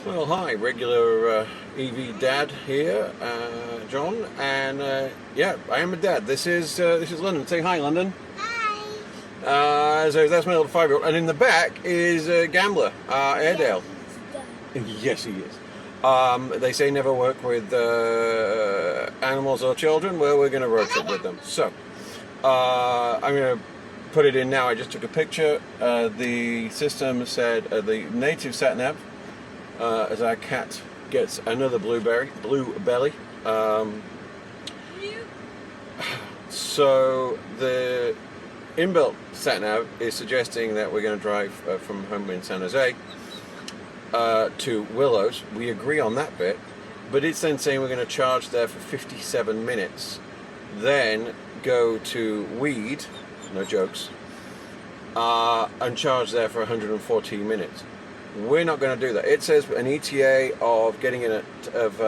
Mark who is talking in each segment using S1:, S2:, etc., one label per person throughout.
S1: Well, hi, regular EV dad here, John, and yeah, I am a dad. This is London. Say hi, London.
S2: Hi.
S1: So that's my little 5-year-old, and in the back is Gambler, Airedale. Yes, he is. They say never work with animals or children. Well, we're going to road trip with them. So I'm going to put it in now. I just took a picture. The system said the native sat nav. As our cat gets another blue belly. So the inbuilt sat nav is suggesting that we're going to drive from home in San Jose to Willows. We agree on that bit, but it's then saying we're going to charge there for 57 minutes, then go to Weed, no jokes, and charge there for 114 minutes. We're not going to do that. It says an ETA of getting in of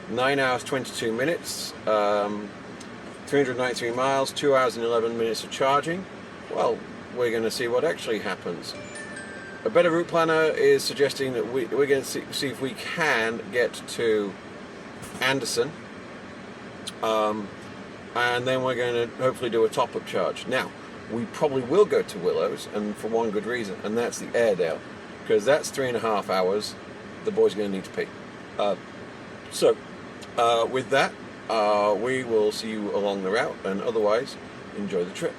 S1: 9 hours 22 minutes, 393 miles, 2 hours and 11 minutes of charging. Well, we're going to see what actually happens. A better route planner is suggesting that we're going to see if we can get to Anderson, and then we're going to hopefully do a top-up charge. Now, we probably will go to Willows, and for one good reason, and that's the Airedale. Because that's 3.5 hours, the boy's going to need to pee. So, with that, we will see you along the route, and otherwise, enjoy the trip.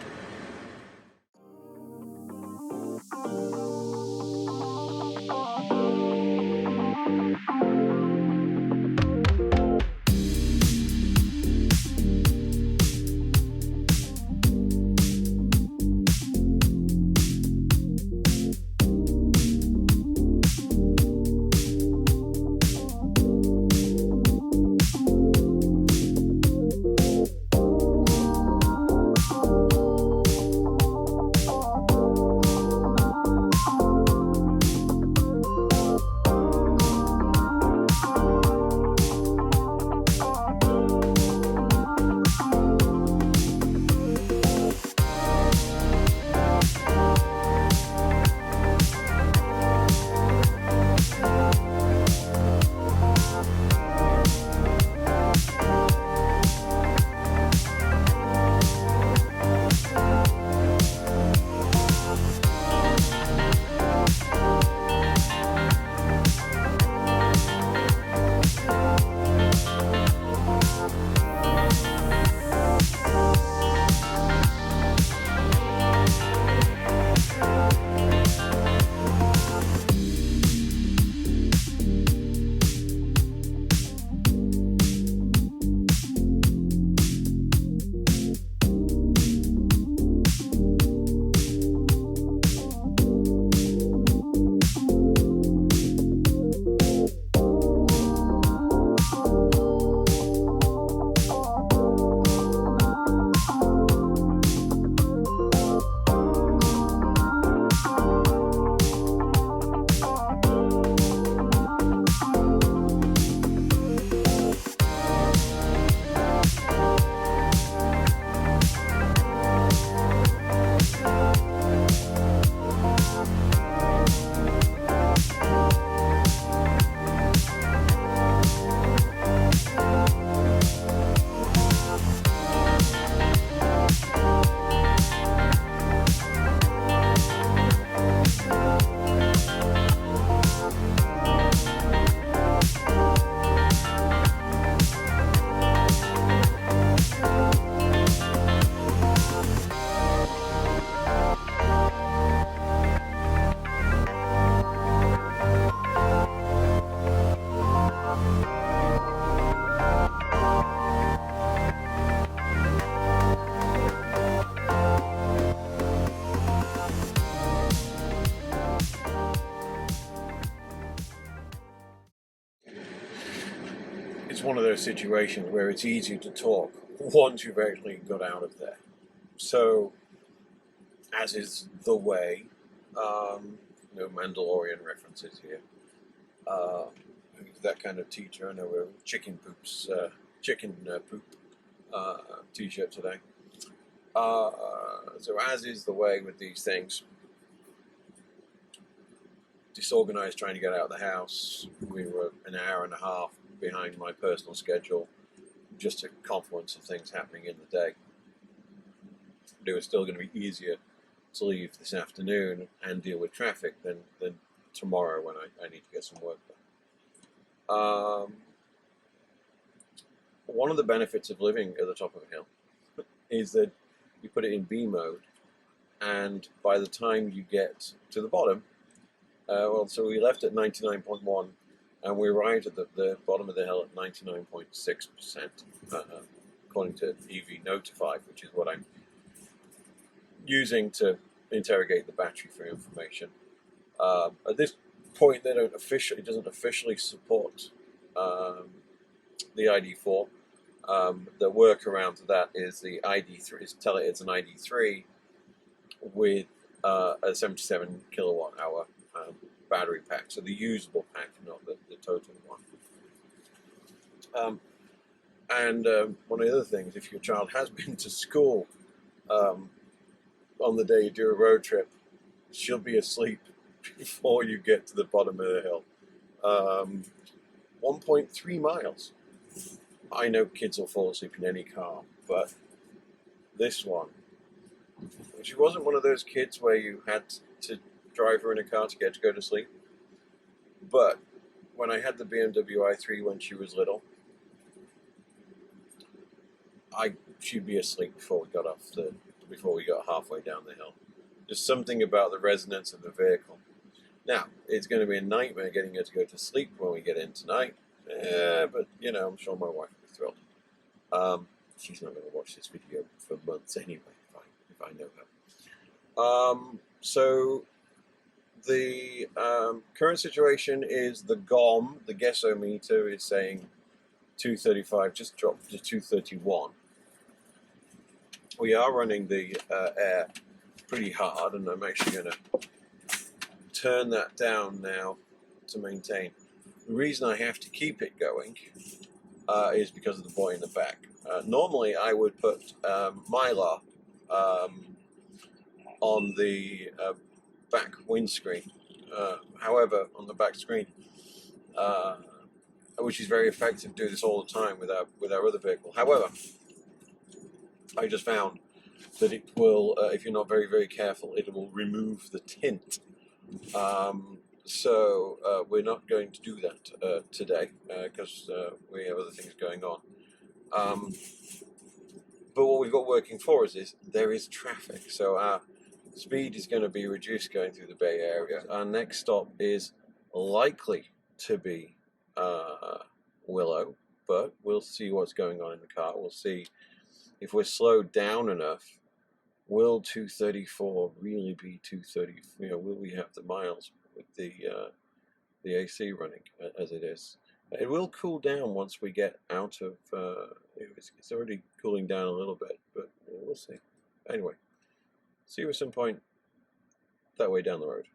S1: It's one of those situations where it's easy to talk once you've actually got out of there. So, as is the way, no Mandalorian references here. Who's that kind of teacher? I know we're chicken poop t-shirt today. So as is the way with these things, disorganized trying to get out of the house. We were an hour and a half behind my personal schedule, just a confluence of things happening in the day. But it was still going to be easier to leave this afternoon and deal with traffic than tomorrow when I need to get some work done. One of the benefits of living at the top of a hill is that you put it in B mode, and by the time you get to the bottom, so we left at 99.1, and we arrived at the bottom of the hill at 99.6%, according to EV Notify, which is what I'm using to interrogate the battery for information. At this point, it doesn't officially support the ID4. The workaround to that is the ID3. Tell it it's an ID3 with a 77 kilowatt hour battery pack, so the usable pack, not the total one. One of the other things, if your child has been to school on the day you do a road trip, she'll be asleep before you get to the bottom of the hill. 1.3 miles. I know kids will fall asleep in any car, but this one, she wasn't one of those kids where you had to drive her in a car to get to go to sleep. But when I had the BMW i3 when she was little, she'd be asleep before we got halfway down the hill. There's something about the resonance of the vehicle. Now, it's going to be a nightmare getting her to go to sleep when we get in tonight. But, I'm sure my wife will be thrilled. She's not going to watch this video for months anyway, if I know her. So, the current situation is the GOM, the guessometer, is saying 235, just dropped to 231. We are running the air pretty hard, and I'm actually going to turn that down now to maintain. The reason I have to keep it going is because of the boy in the back. Normally I would put Mylar on the back windscreen, however, on the back screen, which is very effective. Do this all the time with our other vehicle. However, I just found that it will, if you're not very, very careful, it will remove the tint. So we're not going to do that today because we have other things going on. But what we've got working for us is there is traffic. So our speed is going to be reduced going through the Bay Area. Our next stop is likely to be Willow, but we'll see what's going on in the car. We'll see if we're slowed down enough. Will 234 really be 230? Will we have the miles with the AC running as it is? It will cool down once we get out of. It's already cooling down a little bit, but we'll see. Anyway, see you at some point that way down the road.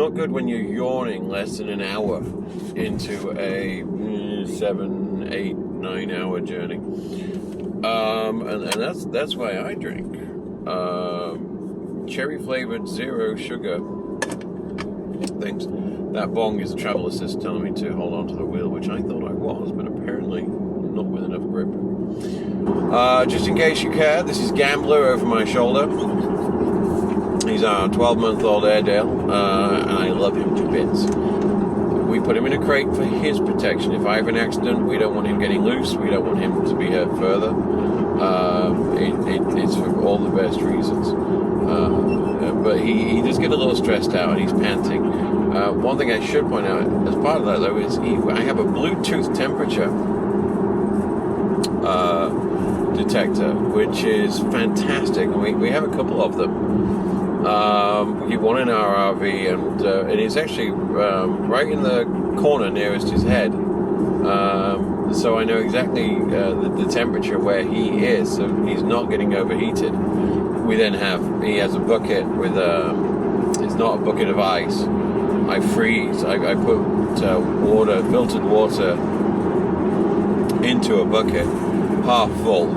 S1: not good when you're yawning less than an hour into a 7, 8, 9 hour journey. And that's why I drink cherry flavored 0 sugar things. That bong is a travel assist telling me to hold on to the wheel, which I thought I was, but apparently not with enough grip. Just in case you care, this is Gambler over my shoulder. He's our 12-month-old Airedale, and I love him to bits. We put him in a crate for his protection. If I have an accident, we don't want him getting loose. We don't want him to be hurt further. It's for all the best reasons. But he does get a little stressed out, and he's panting. One thing I should point out, as part of that though, is I have a Bluetooth temperature detector, which is fantastic. We have a couple of them. We keep one in our RV, and it is actually right in the corner nearest his head. So I know exactly the temperature where he is, so he's not getting overheated. He has a bucket with it's not a bucket of ice. I freeze. I put filtered water into a bucket, half full,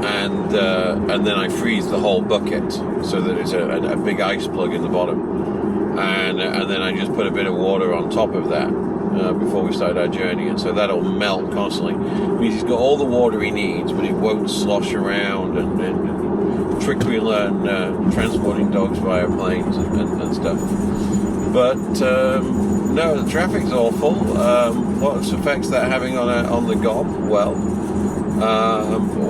S1: and then I freeze the whole bucket so that it's a big ice plug in the bottom, and then I just put a bit of water on top of that before we start our journey, and so that'll melt constantly. It means he's got all the water he needs, but it won't slosh around and trick wheel and transporting dogs via planes and stuff. But no, the traffic's awful. What effects that having on the gob? Well,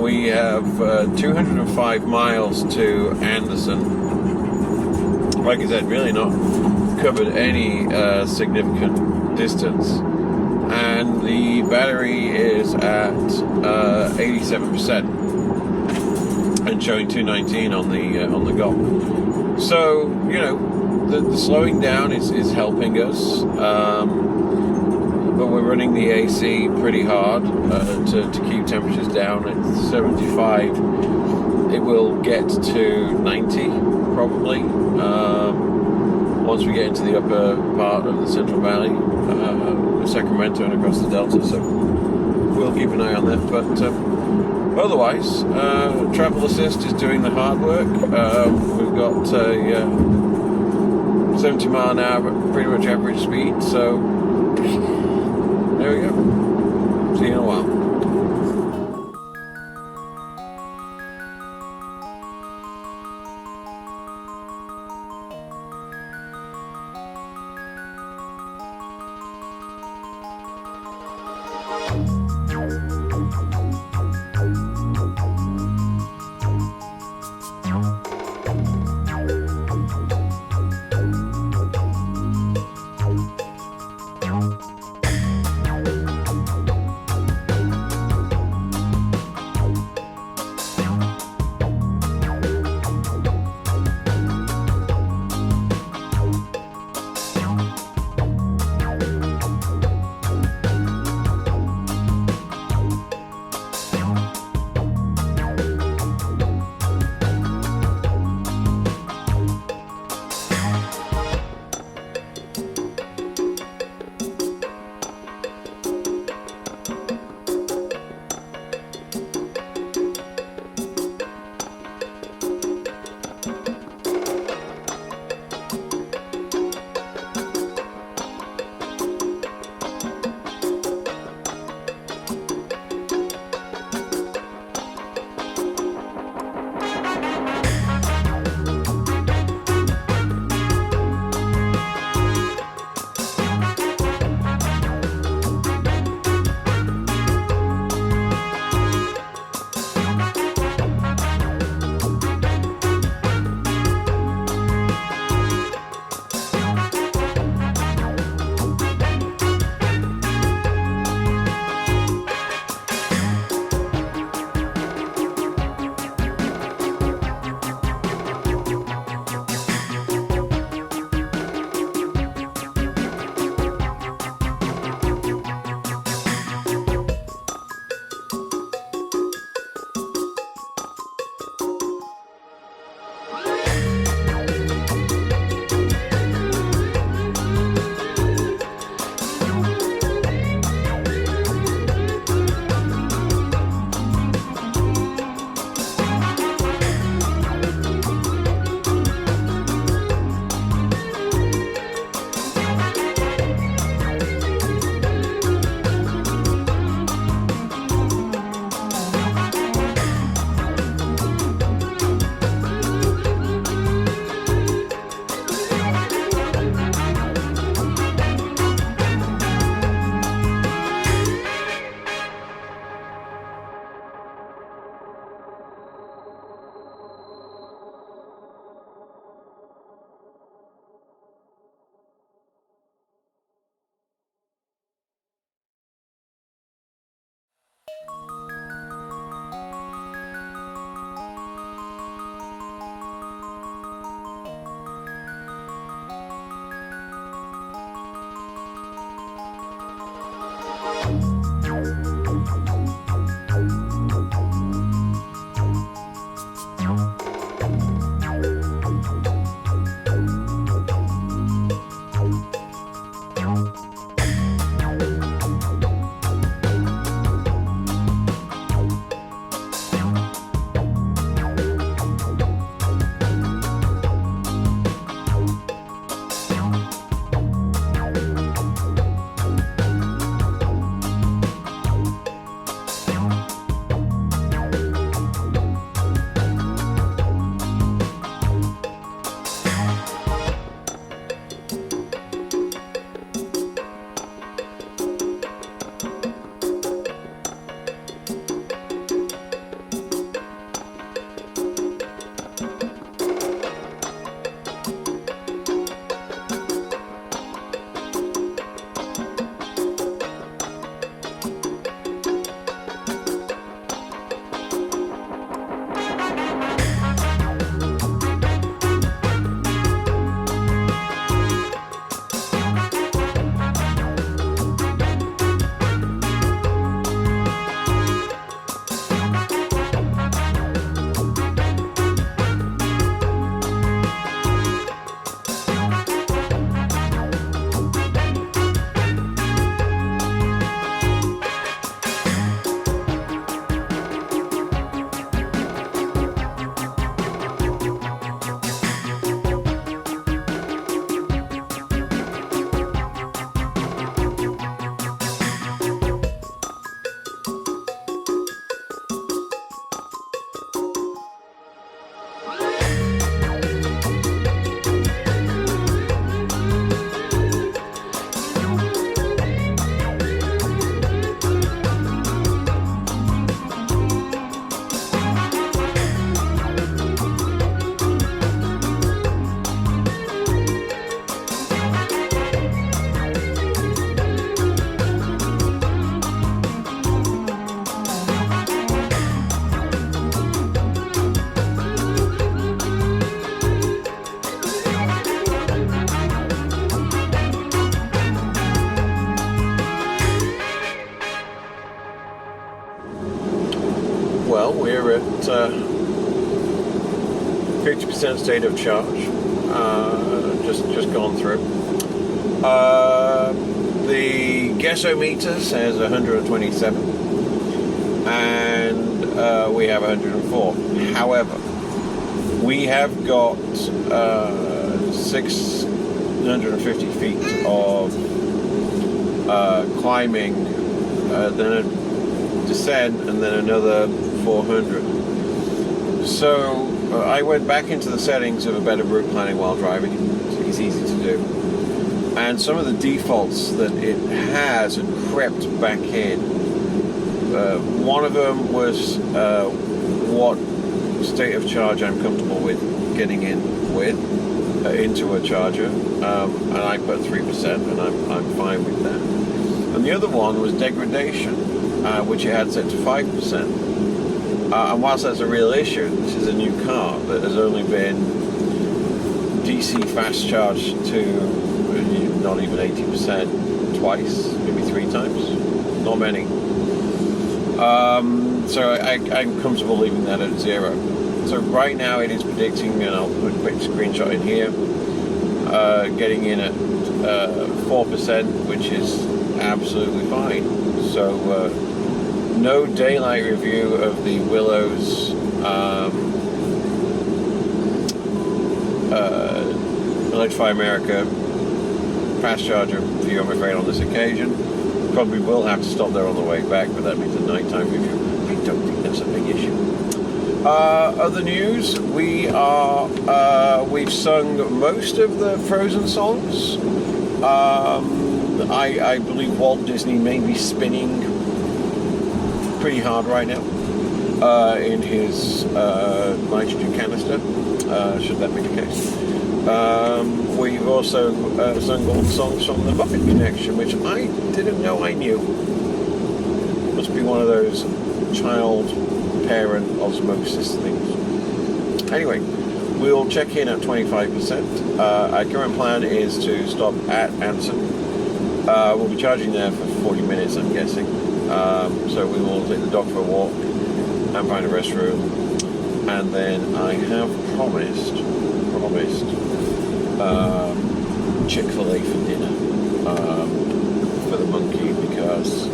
S1: we have 205 miles to Anderson. Like I said, really not covered any significant distance, and the battery is at 87% and showing 219 on the gob. So the slowing down is helping us, but we're running the AC pretty hard to keep temperatures down at 75. It will get to 90 probably once we get into the upper part of the Central Valley, Sacramento and across the Delta. So we'll keep an eye on that. But otherwise, Travel Assist is doing the hard work. We've got 70 mile an hour, pretty much average speed, so there we go. See you in a while. Well, we're at 50% state of charge. Just gone through. The gasometer says 127, and we have 104. However, we have got 650 feet of climbing, then a descent, and then another 400. So I went back into the settings of a better route planning while driving. It's easy to do. And some of the defaults that it has had crept back in. One of them was what state of charge I'm comfortable with getting in with into a charger, and I put 3%, and I'm fine with that. And the other one was degradation, which it had set to 5%. And whilst that's a real issue, this is a new car that has only been DC fast charged to not even 80% twice, maybe 3 times, not many. So I'm comfortable leaving that at 0. So right now it is predicting, and I'll put a quick screenshot in here, getting in at 4%, which is absolutely fine. So no daylight review of the Willows Electrify America fast charger view, I'm afraid, on this occasion. Probably will have to stop there on the way back, but that means a nighttime review. I don't think that's a big issue. Other news, we've sung most of the Frozen songs. I believe Walt Disney may be spinning pretty hard right now in his nitrogen canister, should that be the case. We've also sung all the songs from the Muppet Connection, which I didn't know I knew. Must be one of those child-parent osmosis things. Anyway, we'll check in at 25%. Our current plan is to stop at Anson. We'll be charging there for 40 minutes, I'm guessing. So we will take the dog for a walk and find a restroom. And then I have promised Chick-fil-A for dinner for the monkey, because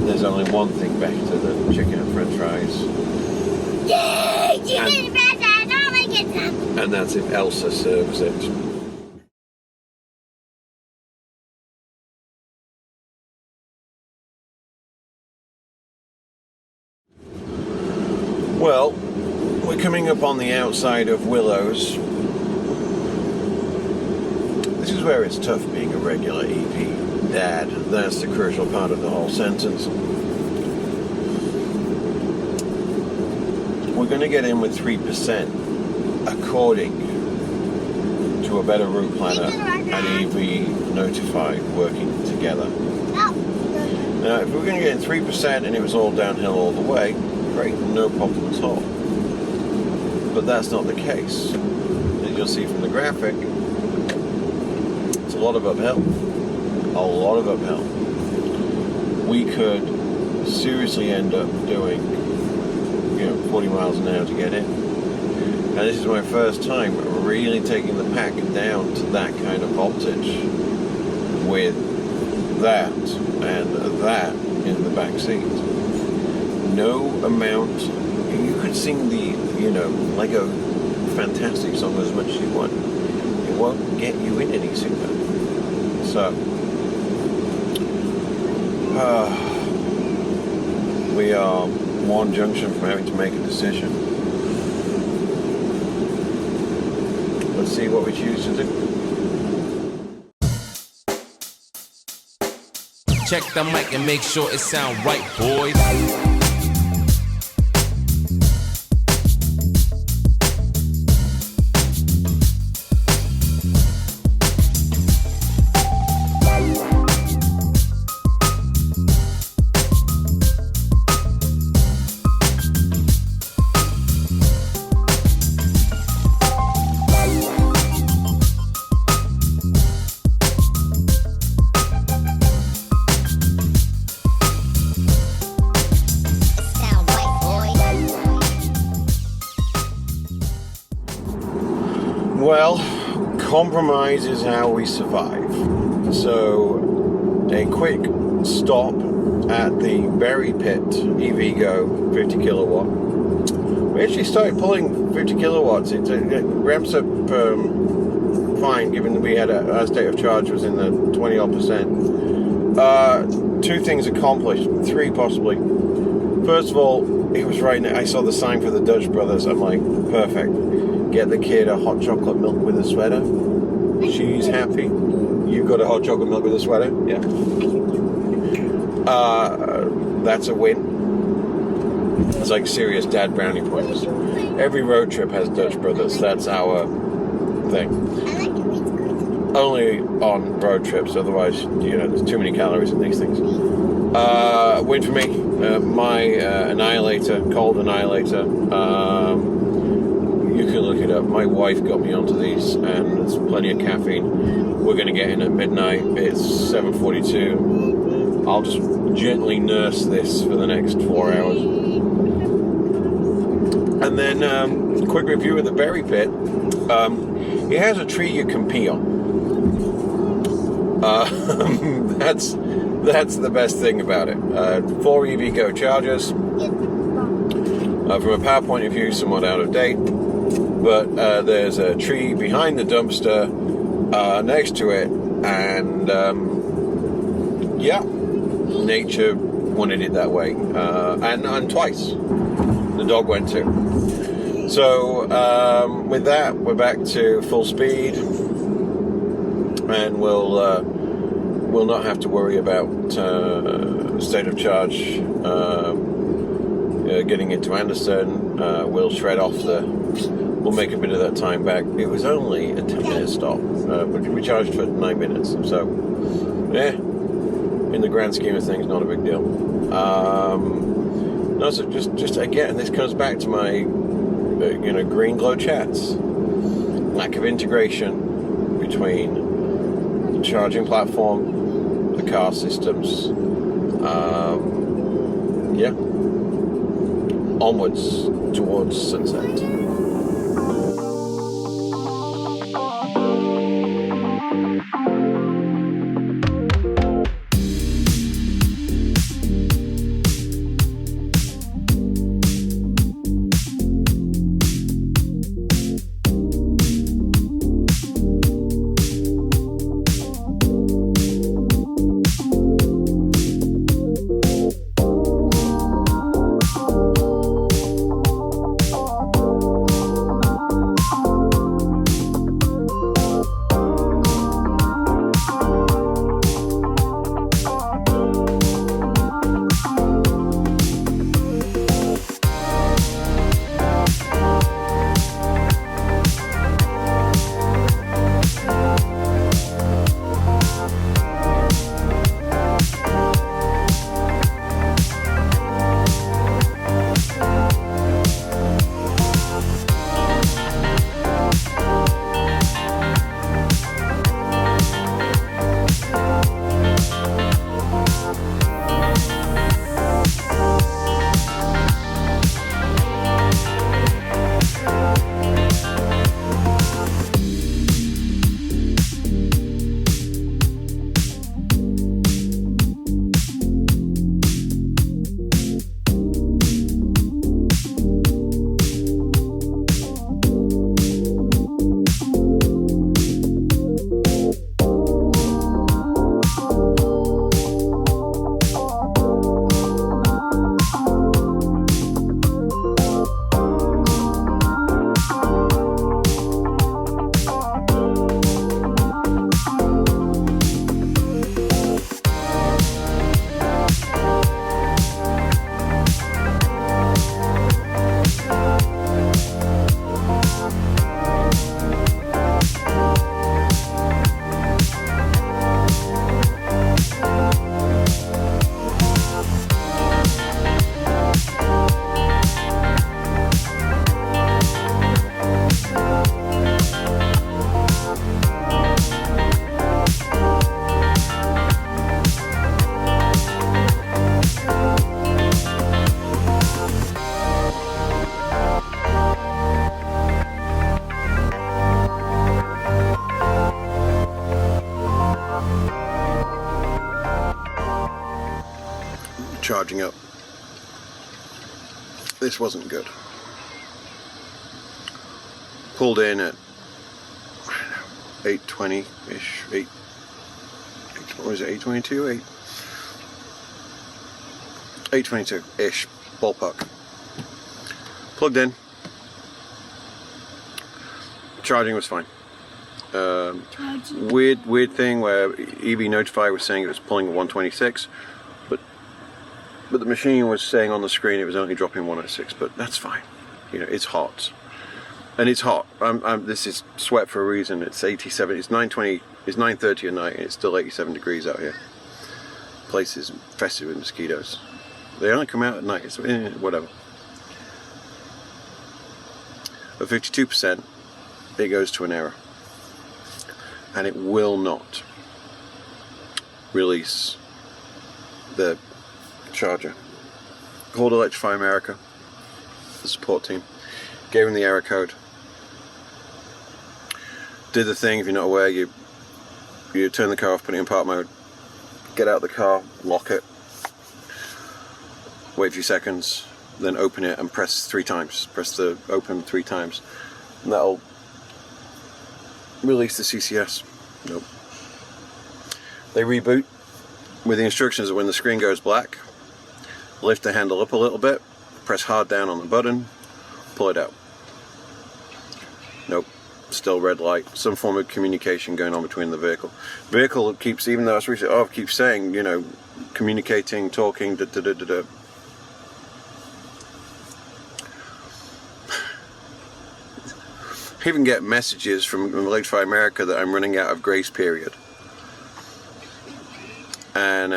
S1: there's only one thing better than chicken and french fries.
S2: Yay! Chicken and french fries! Oh my goodness!
S1: And that's if Elsa serves it. Well, we're coming up on the outside of Willows. This is where it's tough being a regular EP dad. That's the crucial part of the whole sentence. We're going to get in with 3% according to a better route planner and EV Notify working together. Now, if we're going to get in 3% and it was all downhill all the way, great, no problem at all. But that's not the case. As you'll see from the graphic, it's a lot of uphill. A lot of uphill. We could seriously end up doing, 40 miles an hour to get in. And this is my first time really taking the pack down to that kind of voltage with that and that in the back seat. No amount. You could sing the, Lego Fantastic song as much as you want. It won't get you in any sooner. So, we are one junction from having to make a decision. Let's see what we choose to do.
S3: Check the mic and make sure it sound right, boys.
S1: Well, compromise is how we survive. So, a quick stop at the Berry Pit EVgo 50 kilowatt. We actually started pulling 50 kilowatts. It ramps up fine, given that we had our state of charge was in the 20-odd%. 2 things accomplished, 3 possibly. First of all, it was right now. I saw the sign for the Dutch Brothers. I'm like, perfect. Get the kid a hot chocolate milk with a sweater. She's happy. You've got a hot chocolate milk with a sweater? Yeah. That's a win. It's like serious dad brownie points. Every road trip has Dutch Brothers. That's our thing. Only on road trips, otherwise, there's too many calories in these things. Win for me. My Annihilator, cold Annihilator. You can look it up. My wife got me onto these, and there's plenty of caffeine. We're going to get in at midnight. It's 7:42. I'll just gently nurse this for the next 4 hours. And then, quick review of the Berry Pit. It has a tree you can pee on. That's the best thing about it. 4 EVgo chargers. From a power point of view, somewhat out of date. But there's a tree behind the dumpster next to it. And, nature wanted it that way. And twice. The dog went too. So with that, we're back to full speed, and we'll not have to worry about state of charge getting into Anderson. We'll shred off we'll make a bit of that time back. It was only a 10-minute stop, but we charged for 9 minutes, so in the grand scheme of things, not a big deal. No, so just again, this comes back to my, green glow chats. Lack of integration between the charging platform, the car systems. Onwards towards sunset. charging up. This wasn't good. Pulled in at 8:20-ish, what was it, 8:22? 8:22-ish, ballpark. Plugged in. Charging was fine. Weird thing where EV Notify was saying it was pulling at 126, but the machine was saying on the screen it was only dropping 106. But that's fine. You know, it's hot, and it's hot. This is sweat for a reason. It's 87. It's 9:20. It's 9:30 at night, and it's still 87 degrees out here. Place is infested with mosquitoes. They only come out at night. So whatever. At 52%, it goes to an error. And it will not release the charger. Called Electrify America, the support team, gave them the error code. Did the thing, if you're not aware, you turn the car off, put it in park mode, get out of the car, lock it, wait a few seconds, then open it and press 3 times. Press the open 3 times. And that'll release the CCS. Nope. They reboot with the instructions that when the screen goes black, lift the handle up a little bit, press hard down on the button, pull it out. Nope. Still red light. Some form of communication going on between the vehicle. Vehicle keeps, even though it keeps saying, you know, communicating, talking, da-da-da-da-da. I even get messages from Electrify America that I'm running out of grace period. And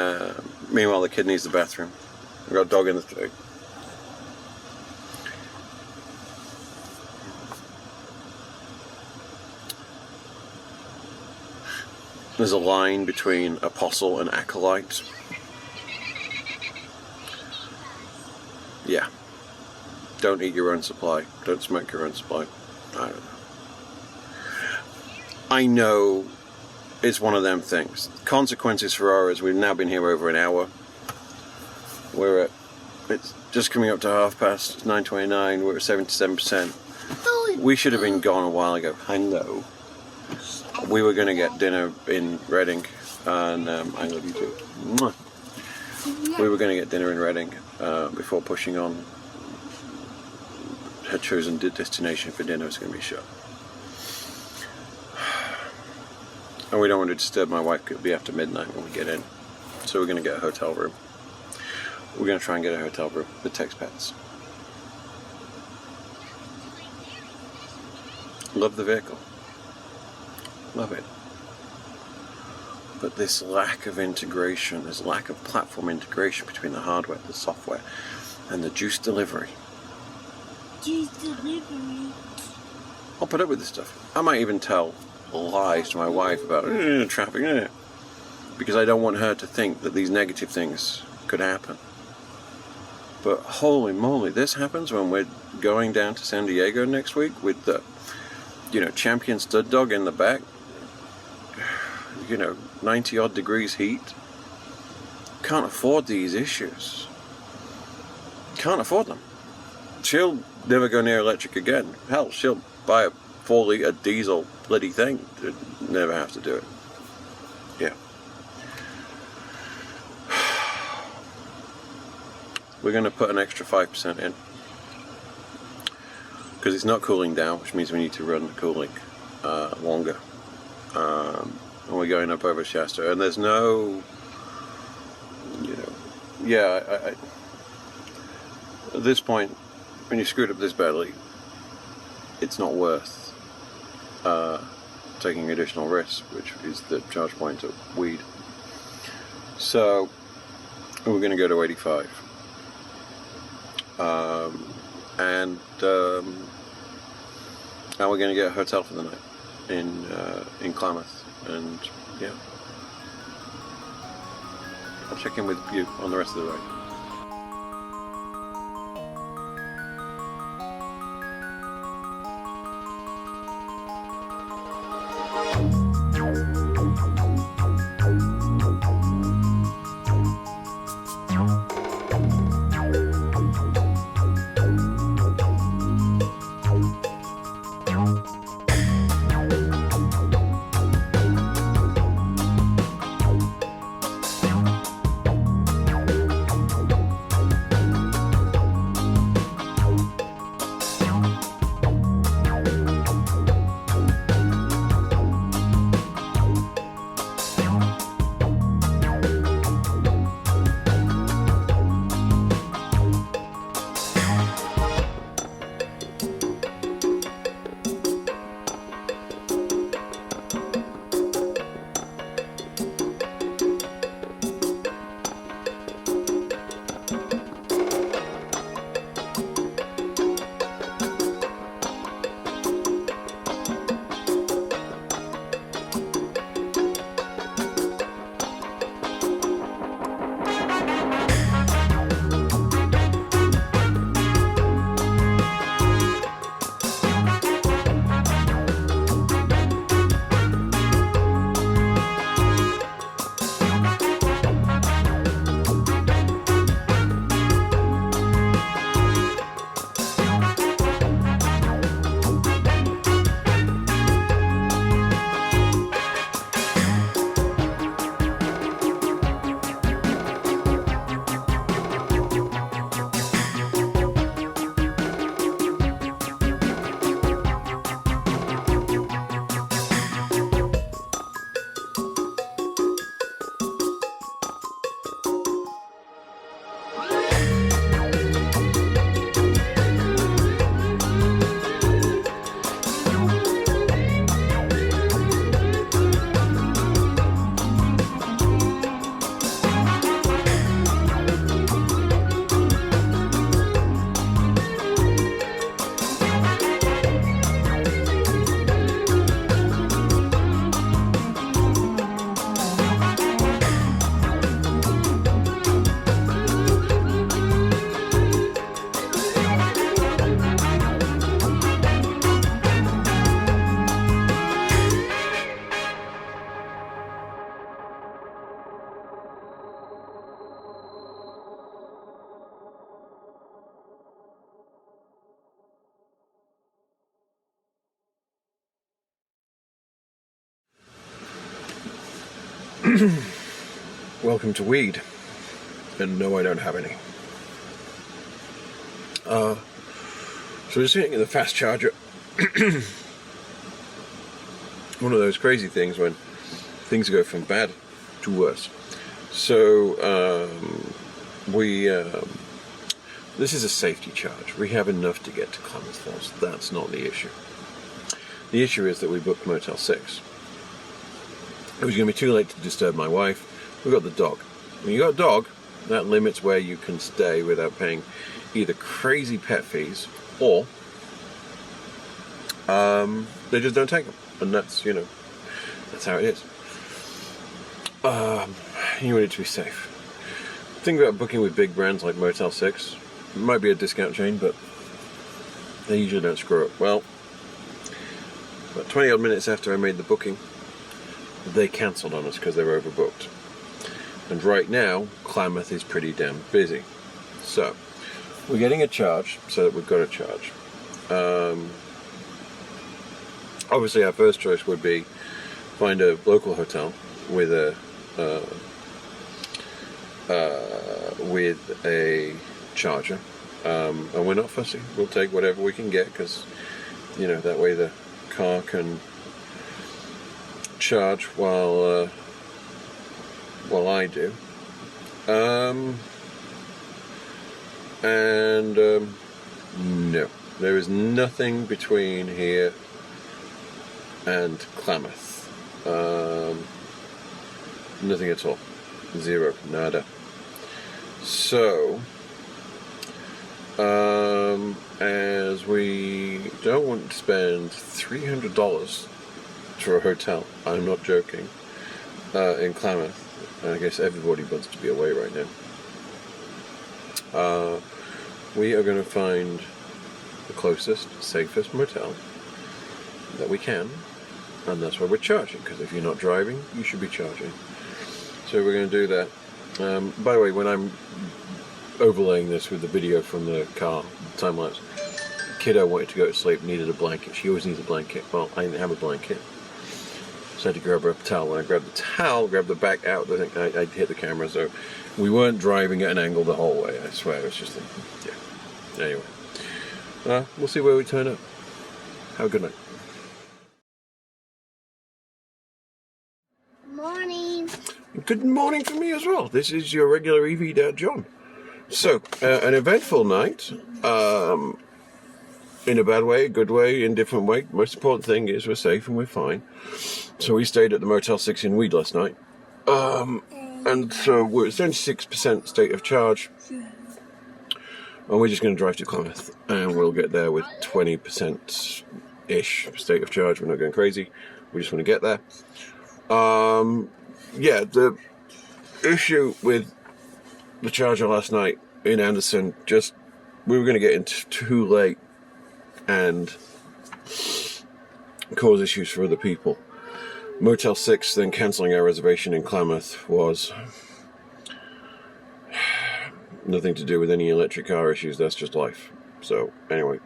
S1: meanwhile the kid needs the bathroom. I've got a dog in the thing. There's a line between apostle and acolyte. Yeah. Don't eat your own supply. Don't smoke your own supply. I don't know. I know it's one of them things. Consequences for ours, we've now been here over an hour. It's just coming up to past, it's 9:29, we're at 77%. We should have been gone a while ago. I know. We were going to get dinner in Reading, and I love you too. Mwah. We were going to get dinner in Reading before pushing on. Had chosen destination for dinner was going to be shut. And we don't want to disturb my wife, it'll be after midnight when we get in. So we're going to get a hotel room. We're going to try and get a hotel room with Tex Pets. Love the vehicle. Love it. But this lack of integration, this lack of platform integration between the hardware, the software, and the juice delivery.
S2: Juice delivery.
S1: I'll put up with this stuff. I might even tell lies to my wife about traffic, because I don't want her to think that these negative things could happen. But holy moly, this happens when we're going down to San Diego next week with the, champion stud dog in the back. 90 odd degrees heat. Can't afford these issues. Can't afford them. She'll never go near electric again. Hell, she'll buy a 4-litre diesel bloody thing to never have to do it. Yeah. We're going to put an extra 5% in. Because it's not cooling down, which means we need to run the cooling longer. And we're going up over Shasta. And there's no, at this point, when you screwed up this badly, it's not worth taking additional risk, which is the charge point of weed. So we're going to go to 85, and we're going to get a hotel for the night in Klamath, and yeah, I'll check in with you on the rest of the ride. Welcome to weed. And no, I don't have any. So we're sitting in the fast charger. One of those crazy things when things go from bad to worse. So this is a safety charge. We have enough to get to Klamath Falls. That's not the issue. The issue is that we booked Motel 6. It was going to be too late to disturb my wife. We got the dog. When you got a dog, that limits where you can stay without paying either crazy pet fees or they just don't take them. And that's, that's how it is. You want it to be safe. The thing about booking with big brands like Motel 6, it might be a discount chain, but they usually don't screw up. Well, about 20 odd minutes after I made the booking, they cancelled on us because they were overbooked. And right now, Klamath is pretty damn busy. So, we're getting a charge, so that we've got a charge. Obviously, our first choice would be find a local hotel with a charger. And we're not fussy. We'll take whatever we can get because, that way the car can charge while I do. No, there is nothing between here and Klamath. Nothing at all. Zero. Nada. So, as we don't want to spend $300 for a hotel, I'm not joking, in Klamath. I guess everybody wants to be away right now. We are going to find the closest, safest motel that we can, and that's where we're charging, because if you're not driving, you should be charging. So we're going to do that. By the way, when I'm overlaying this with the video from the car, time lapse, kiddo wanted to go to sleep, needed a blanket. She always needs a blanket. Well, I didn't have a blanket. So I had to grab her a towel. When I grabbed the towel, grabbed the back out, I think I hit the camera. So we weren't driving at an angle the whole way, I swear. It was just yeah. Anyway, we'll see where we turn up. Have a good night.
S2: Morning.
S1: Good morning from me as well. This is your regular EV Dad, John. So, an eventful night. In a bad way, a good way, indifferent way. Most important thing is we're safe and we're fine. So we stayed at the Motel 6 in Weed last night. And so we're at 76% state of charge. And we're just going to drive to Klamath. And we'll get there with 20%-ish state of charge. We're not going crazy. We just want to get there. The issue with the charger last night in Anderson, we were going to get in too late and cause issues for other people. Motel 6 then cancelling our reservation in Klamath was nothing to do with any electric car issues. That's just life. So anyway,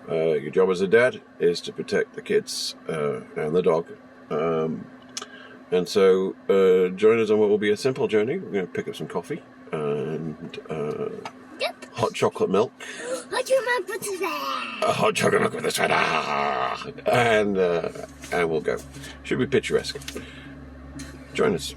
S1: your job as a dad is to protect the kids and the dog. And so join us on what will be a simple journey. We're going to pick up some coffee and hot chocolate milk.
S2: Hot chocolate milk with the
S1: Hot chocolate milk with a sweater. And we'll go. Should be picturesque. Join us.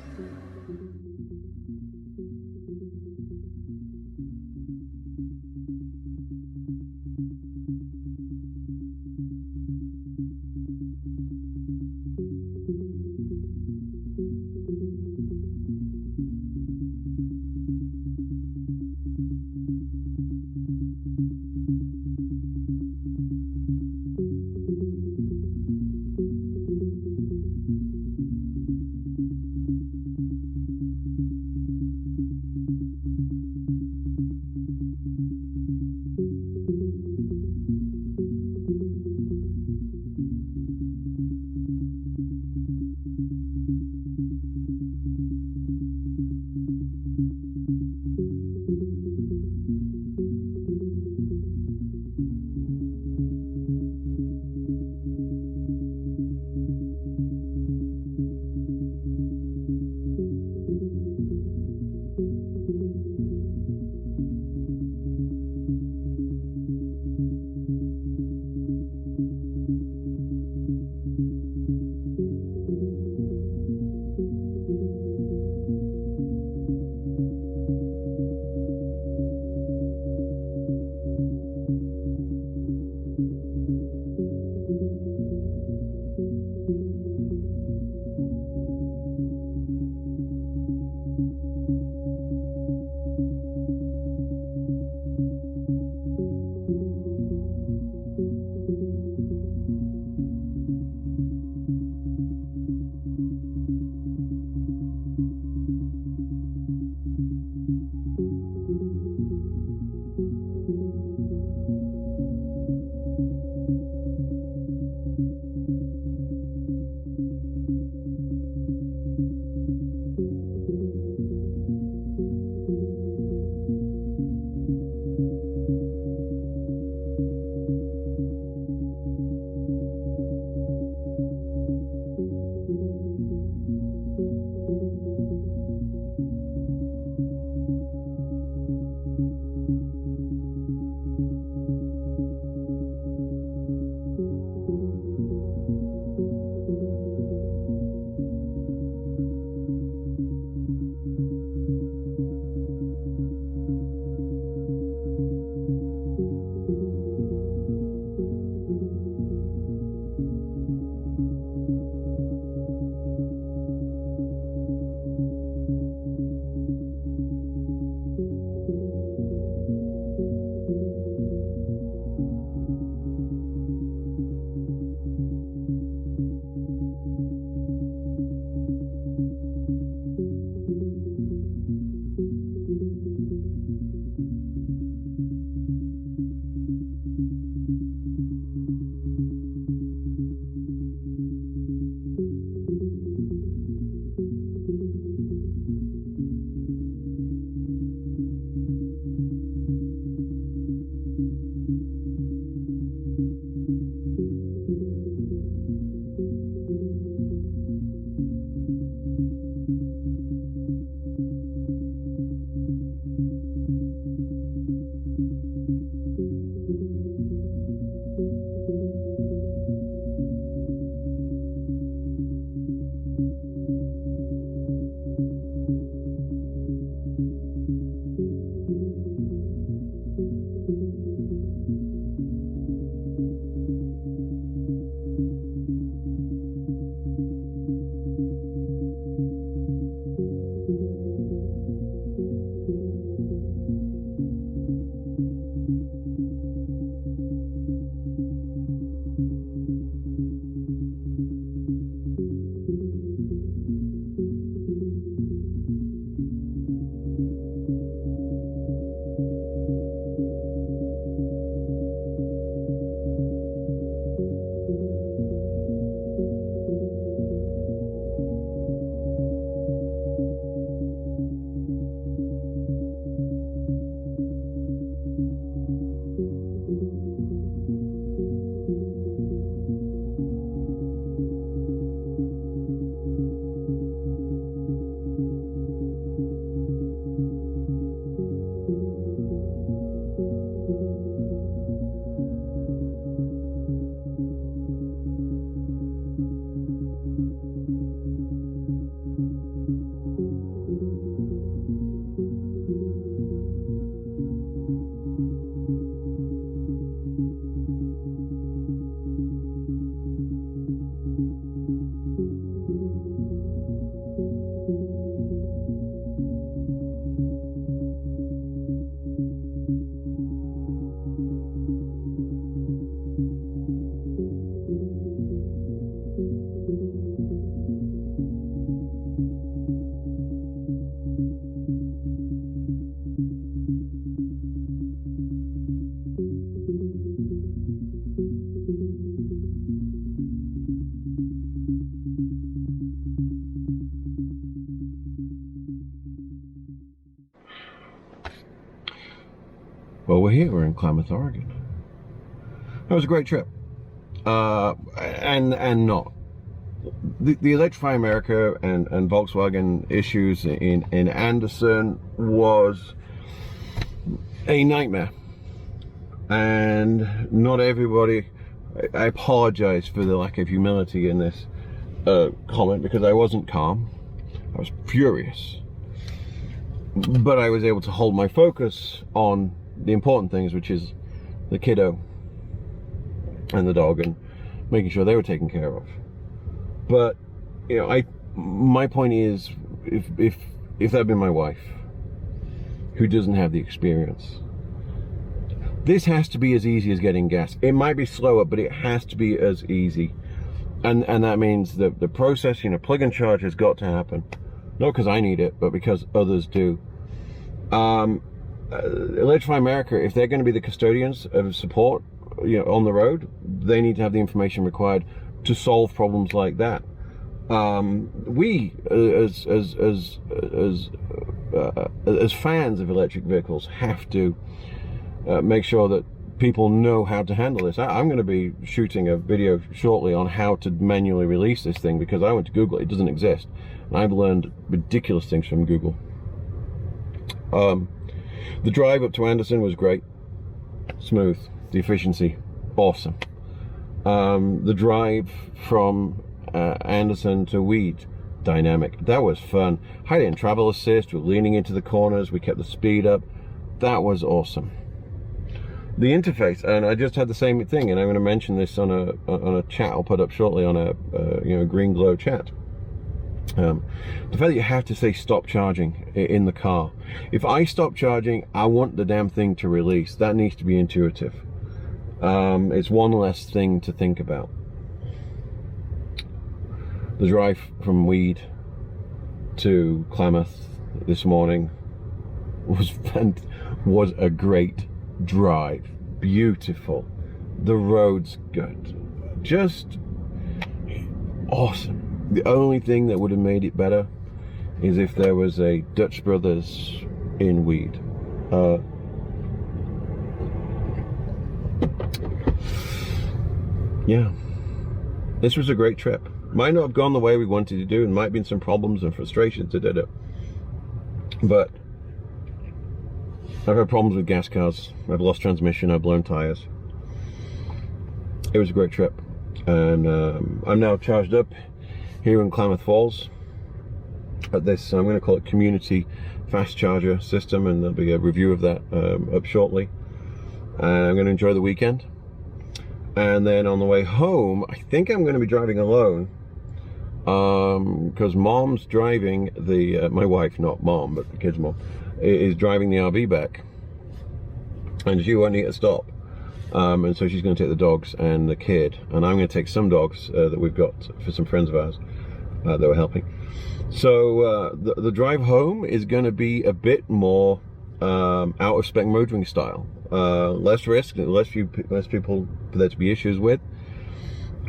S1: Well, we're here. We're in Klamath, Oregon. It was a great trip. And not. The Electrify America and Volkswagen issues in Anderson was a nightmare. And not everybody, I apologize for the lack of humility in this comment, because I wasn't calm. I was furious. But I was able to hold my focus on the important things, which is the kiddo and the dog, and making sure they were taken care of. But, you know, my point is, if that'd been my wife, who doesn't have the experience, this has to be as easy as getting gas. It might be slower, but it has to be as easy. And that means that the process, you know, plug and charge has got to happen. Not because I need it, but because others do. Electrify America, if they're going to be the custodians of support, you know, on the road, they need to have the information required to solve problems like that. We, as fans of electric vehicles, have to make sure that people know how to handle this. I'm going to be shooting a video shortly on how to manually release this thing, because I went to Google it. It doesn't exist. And I've learned ridiculous things from Google. The drive up to Anderson was great. Smooth. The efficiency, awesome. The drive from Anderson to Weed, dynamic. That was fun. I didn't travel assist. We're leaning into the corners. We kept the speed up. That was awesome. The interface, and I just had the same thing, and I'm going to mention this on a chat I'll put up shortly on a Green Glow chat. The fact that you have to say stop charging in the car. If I stop charging, I want the damn thing to release. That needs to be intuitive. It's one less thing to think about. The drive from Weed to Klamath this morning was a great drive. Beautiful. The road's good. Just awesome. The only thing that would have made it better is if there was a Dutch Brothers in Weed. Yeah, this was a great trip. Might not have gone the way we wanted to do, and might have been some problems and frustrations, but I've had problems with gas cars. I've lost transmission, I've blown tires. It was a great trip, and I'm now charged up here in Klamath Falls at this, I'm going to call it community fast charger system, and there'll be a review of that up shortly. And I'm going to enjoy the weekend. And then on the way home, I think I'm going to be driving alone, because Mom's driving the, my wife, not Mom, but the kid's mom, is driving the RV back, and she won't need to stop. And so she's going to take the dogs and the kid, and I'm going to take some dogs that we've got for some friends of ours that were helping. So the drive home is going to be a bit more out of spec motoring style. Less risk, less people for there to be issues with,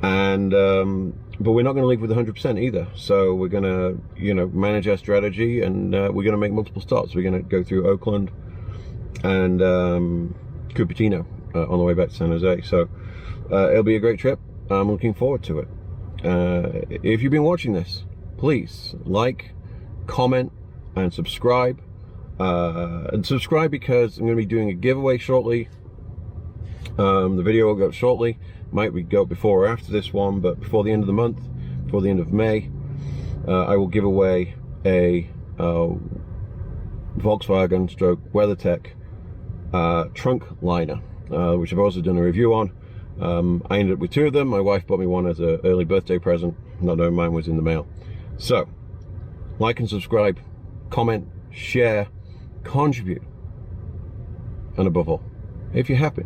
S1: and but we're not going to leave with 100% either. So we're going to, you know, manage our strategy, and we're going to make multiple stops. We're going to go through Oakland and Cupertino on the way back to San Jose. So it'll be a great trip. I'm looking forward to it. If you've been watching this, please like, comment, and subscribe. And subscribe because I'm going to be doing a giveaway shortly. The video will go up shortly. Might we go before or after this one, but before the end of the month, before the end of May, I will give away a Volkswagen stroke WeatherTech trunk liner, which I've also done a review on. I ended up with 2 of them. My wife bought me one as an early birthday present, not knowing mine was in the mail. So like and subscribe, comment, share, contribute, and above all, if you're happy,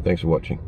S1: thanks for watching.